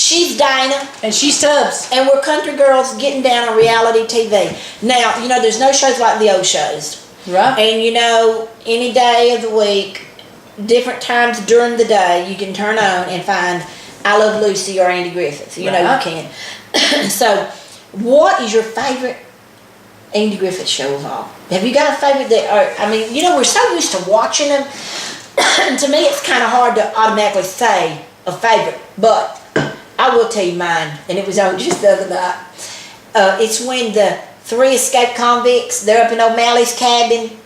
She's Dinah. And she's Tubbs. And we're country girls getting down on reality TV. Now, there's no shows like the old shows. Right. And, any day of the week, different times during the day, you can turn on and find I Love Lucy or Andy Griffith. You can. So, what is your favorite Andy Griffith show of all? Have you got a favorite we're so used to watching them. To me, it's kind of hard to automatically say a favorite, but I will tell you mine, and it was on just the other night. It's when the 3 escaped convicts, they're up in O'Malley's cabin,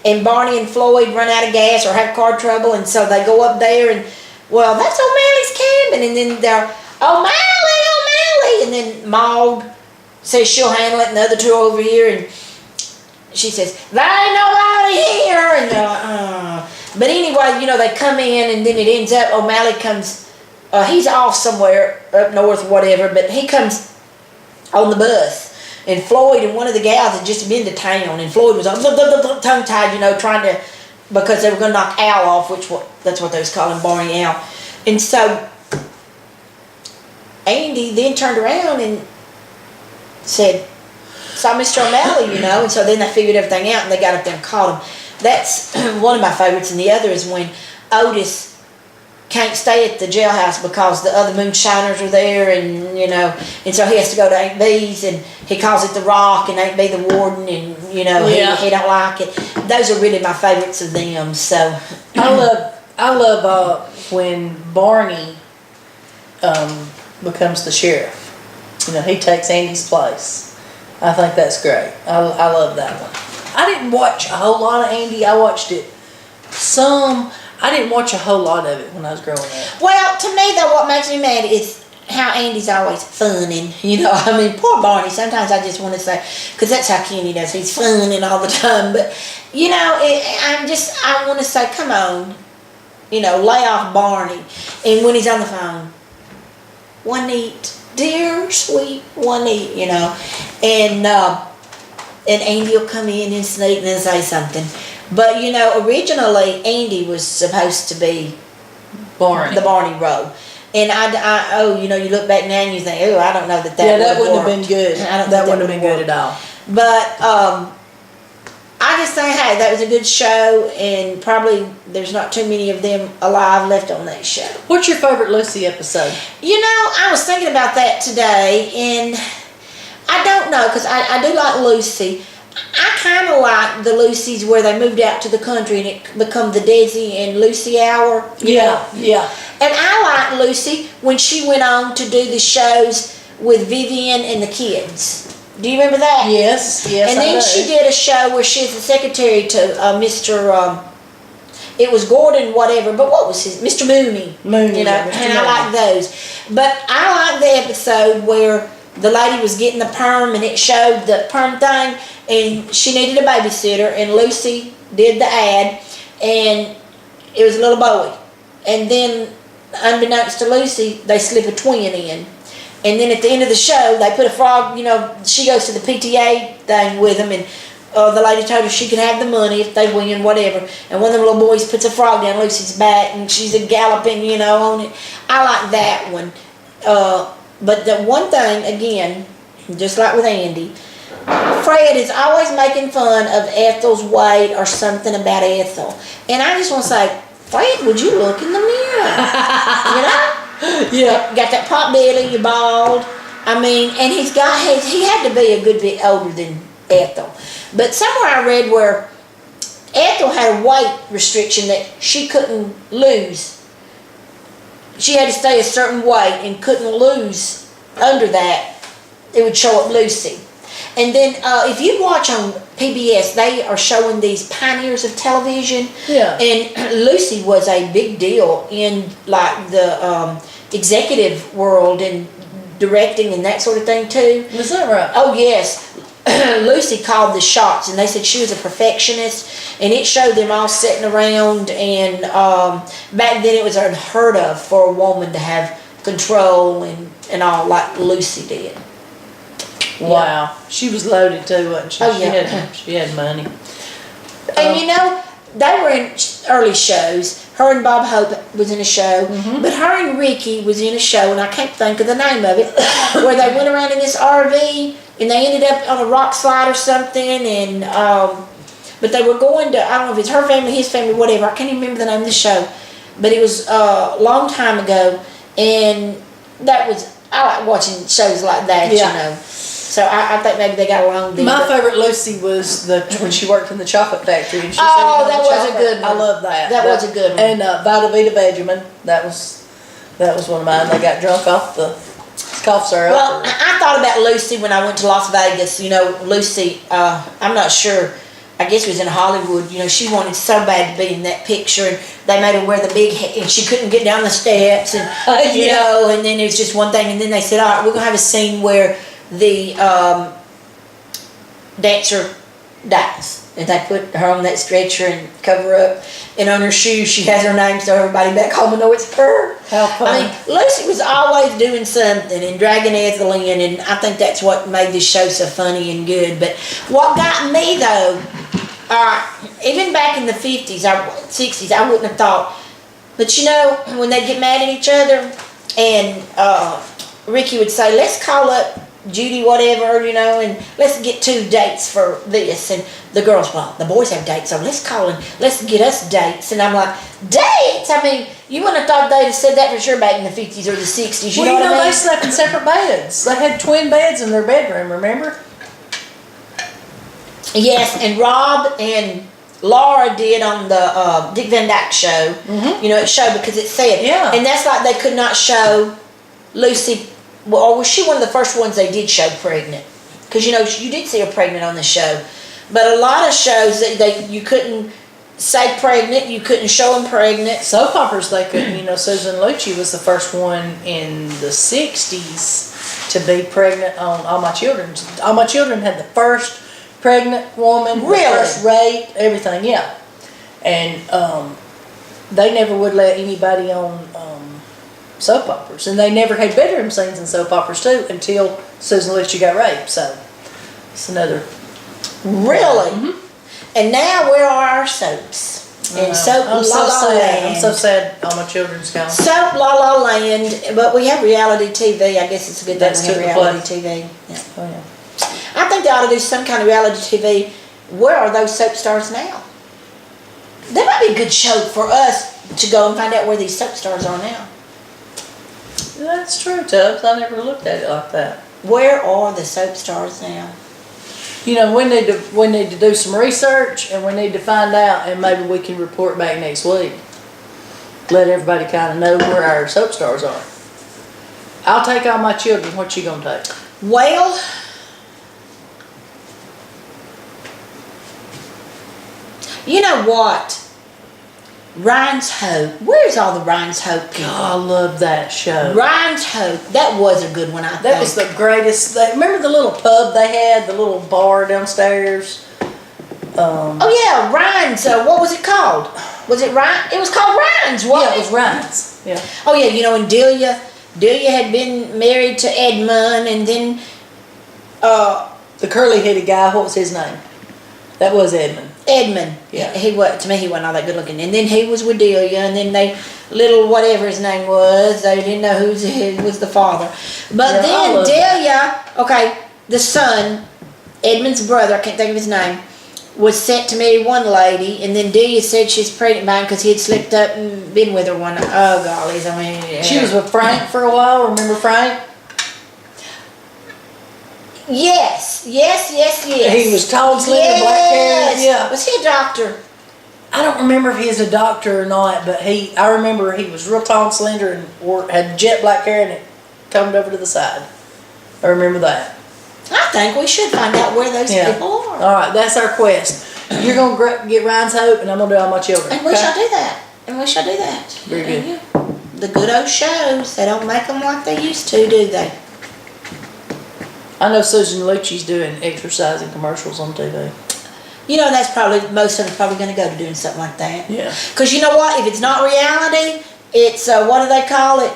and Barney and Floyd run out of gas or have car trouble, and so they go up there, and, well, that's O'Malley's cabin, and then they're, O'Malley, and then Maud says she'll handle it, and the other two are over here, and she says, there ain't nobody here, and they're like, But anyway, they come in, and then it ends up, O'Malley comes, he's off somewhere up north or whatever, but he comes on the bus, and Floyd and one of the gals had just been to town, and Floyd was tongue-tied, trying to, because they were going to knock Al off, that's what they was calling Barney Al. And so Andy then turned around and said, saw Mr. O'Malley, and so then they figured everything out, and they got up there and caught him. That's one of my favorites, and the other is when Otis can't stay at the jailhouse because the other moonshiners are there, and and so he has to go to Aunt B's, and he calls it the Rock, and Aunt B the warden, and he don't like it. Those are really my favorites of them. So I love when Barney becomes the sheriff. He takes Andy's place. I think that's great. I love that one. I didn't watch a whole lot of Andy. I watched it some. I didn't watch a whole lot of it when I was growing up. Well, to me, though, what makes me mad is how Andy's always funning. Poor Barney. Sometimes I just want to say, because that's how Kenny does. He's funning all the time. But, I want to say, come on, lay off Barney. And when he's on the phone, Juanita, dear, sweet Juanita, and Andy will come in and sneak and then say something. But, originally, Andy was supposed to be Barney. The Barney role. And you look back now and you think, I don't know that that wouldn't have been good. That wouldn't have been good at all. But I just think, hey, that was a good show, and probably there's not too many of them alive left on that show. What's your favorite Lucy episode? I was thinking about that today, and I don't know, because I do like Lucy. I kind of like the Lucys where they moved out to the country and it become the Desi and Lucy Hour. Yeah. And I like Lucy when she went on to do the shows with Vivian and the kids. Do you remember that? Yes. And then she did a show where she's the secretary to Mr. It was Gordon whatever, but what was his? Mr. Mooney. Mooney. And I like those. But I like the episode where the lady was getting the perm and it showed the perm thing, and she needed a babysitter, and Lucy did the ad, and it was a little boy. And then, unbeknownst to Lucy, they slip a twin in. And then at the end of the show, they put a frog, she goes to the PTA thing with them, and the lady told her she could have the money if they win, whatever. And one of the little boys puts a frog down Lucy's back, and she's a galloping, on it. I like that one. But the one thing, again, just like with Andy, Fred is always making fun of Ethel's weight or something about Ethel. And I just want to say, Fred, would you look in the mirror? Yeah. Got that pot belly, you're bald. And he had to be a good bit older than Ethel. But somewhere I read where Ethel had a weight restriction that she couldn't lose. She had to stay a certain weight and couldn't lose under that. It would show up Lucy. And then if you watch on PBS, they are showing these pioneers of television. Yeah. And Lucy was a big deal in like the executive world and directing and that sort of thing too. Is that right? Oh yes. Lucy called the shots, and they said she was a perfectionist, and it showed them all sitting around, and back then it was unheard of for a woman to have control and all like Lucy did. Wow. Yeah. She was loaded too, wasn't she? Oh yeah. She had money. And they were in early shows, Her and Bob Hope was in a show, but her and Ricky was in a show, and I can't think of the name of it, where they went around in this RV, and they ended up on a rock slide or something, and but they were going to, I don't know if it's her family, his family, whatever, I can't even remember the name of the show, but it was a long time ago, and that was, I like watching shows like that, you know. So I think maybe they got along. My favorite Lucy was when she worked in the chocolate factory. And she that was a good one. I love that. That was a good one. And Vita Vita Benjamin, that was one of mine. They got drunk off the cough syrup. Well, I thought about Lucy when I went to Las Vegas. You know, Lucy, I'm not sure. I guess it was in Hollywood. You know, she wanted so bad to be in that picture, and they made her wear the big hat, and she couldn't get down the steps, and you know, and then it was just one thing, and then they said, all right, we're gonna have a scene where the dancer dies, and they put her on that stretcher and cover her up, and on her shoes she has her name, so everybody back home will know it's her. How fun. I mean, Lucy was always doing something and dragging Ethel in, and I think that's what made this show so funny and good. But what got me though, even back in the 50s or 60s, I wouldn't have thought, but you know, when they get mad at each other, and Ricky would say, let's call up Judy whatever, you know, and let's get 2 dates for this, and the girls, well, the boys have dates, so let's get us dates, and I'm like, dates? I mean, you wouldn't have thought they'd have said that for sure back in the 50s or the 60s, you know what I mean? They slept in separate beds. They had twin beds in their bedroom, remember? Yes, and Rob and Laura did on the Dick Van Dyke show, you know, it showed because it said, and that's like they could not show Lucy. Well, or was she one of the first ones they did show pregnant? Because, you know, you did see her pregnant on the show. But a lot of shows, you couldn't say pregnant, you couldn't show them pregnant. Soap operas, they couldn't. You know, Susan Lucci was the first one in the 60s to be pregnant on All My Children. All My Children had the first pregnant woman, really? The first rape, everything, yeah. And they never would let anybody on soap operas, and they never had bedroom scenes in soap operas too until Susan Lucci got raped. So it's another. Really? And now where are our soaps? And soap I'm La La Land. I'm so sad All My Children's gone. Soap La La Land, but we have reality TV. I guess it's a good thing we have reality TV. Yeah. Oh yeah. I think they ought to do some kind of reality TV. Where are those soap stars now? That might be a good show for us to go and find out where these soap stars are now. That's true, Tubbs. I never looked at it like that. Where are the soap stars now? You know, we need to do some research, and we need to find out, and maybe we can report back next week. Let everybody kind of know where our soap stars are. I'll take All My Children. What you gonna take? Well, you know what? Ryan's Hope. Where's all the Ryan's Hope people? Oh, I love that show. Ryan's Hope. That was a good one, I think. That was the greatest. Remember the little pub they had, the little bar downstairs? Oh yeah, Ryan's. What was it called? Was it Ryan? It was called Ryan's, wasn't it? Yeah, it was Ryan's. Yeah. Oh yeah, you know, and Delia had been married to Edmund, and then the curly-headed guy. What was his name? That was Edmund. Edmund. Yeah. He was, to me, he wasn't all that good looking. And then he was with Delia, and then little whatever his name was, they didn't know who was the father. But then Delia, okay, the son, Edmund's brother, I can't think of his name, was sent to marry one lady, and then Delia said she's pregnant by him because he had slipped up and been with her one. Oh gollies, I mean. Yeah. She was with Frank for a while. Remember Frank? Yes. He was tall, slender, black hair. Yeah. Was he a doctor? I don't remember if he was a doctor or not, but I remember he was real tall and slender and had jet black hair, and it combed over to the side. I remember that. I think we should find out where those people are. All right, that's our quest. You're going to get Ryan's Hope, and I'm going to do All My Children. And we shall do that. Very good. Yeah. The good old shows, they don't make them like they used to, do they? I know Susan Lucci's doing exercising commercials on TV. You know, that's probably, most of them probably going to go to doing something like that. Yeah. Because you know what? If it's not reality, it's, what do they call it?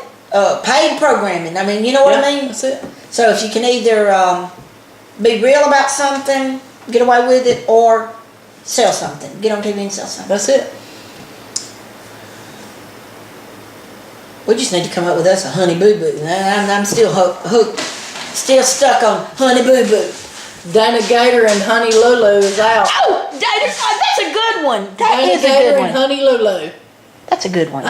Paid programming. I mean, you know what I mean? That's it. So if you can either be real about something, get away with it, or sell something. Get on TV and sell something. That's it. We just need to come up with us a Honey Boo Boo. I'm still hooked, still stuck on Honey Boo Boo. Dana Gator and Honey Lulu is out. Oh, that's a good one. That Dana is a Gator good and one. Honey Lulu. That's a good one.